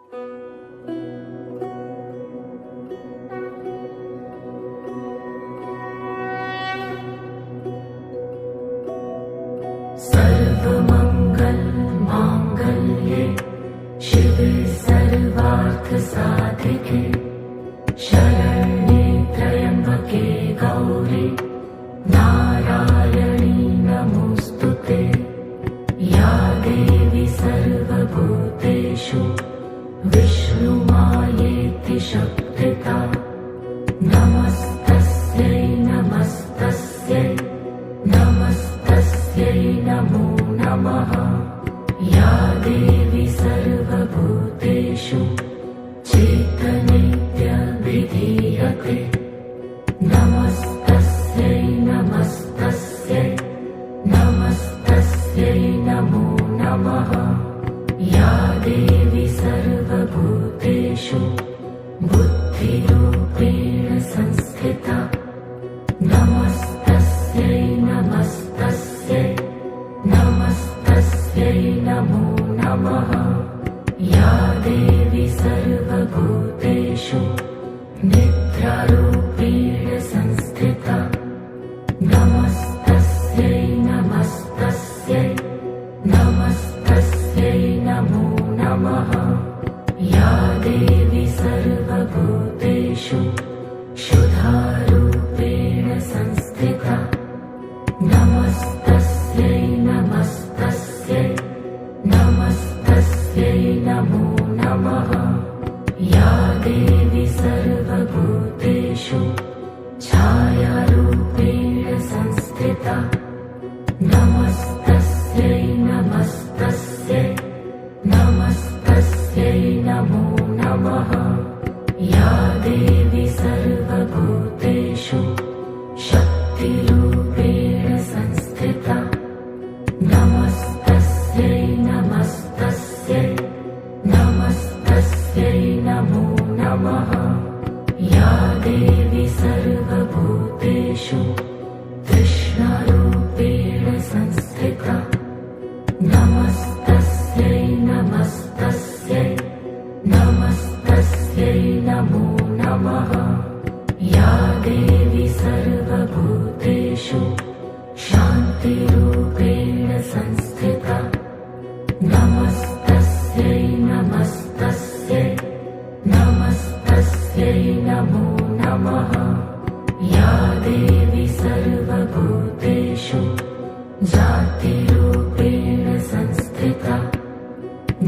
सर्वमङ्गलमाङ्गल्ये शिवे सर्वार्थसाधिके शरण्ये त्र्यम्बके गौरी नारायणी नमोऽस्तुते। या देवी सर्वभूतेषु विष्णुमायेति शक्तिता नमस्तस्यै नमस्तस्यै नमस्तस्यै नमो नमः। या देवी सर्वभूतेषु चेतनेत्यभिधीयते नमस्तस्यै नमस्तस्यै नमस्तस्यै नमो नमः। या देवी सर्वभूतेषु बुद्धिरूपेण संस्थिता नमस्तस्यै नमस्तस्यै नमस्तस्यै नमो नमः। या देवी सर्वभूतेषु निद्रारूपेण संस्थिता नमस्तस्यै नमस्तस्यै नमस्तस्यै नमो नमः। या देवी सर्वभूतेषु शुद्धारूपेण संस्थिता नमस्तस्यै नमस्तस्यै नमस्तस्यै नमो नमः। या देवी सर्वभूतेषु छायारूपेण संस्थिता नमस्तस्यै नमस्तस्यै नमस्तस्यै नमो नमः। या देवी सर्वभूतेषु शक्तिरूपेण संस्थिता नमस्तस्यै नमस्तस्यै नमस्तस्यै नमो नमः। या देवी सर्वभूतेषु कृष्णारूपेण संस्थिता नमस्तस्यै नमस्तस्यै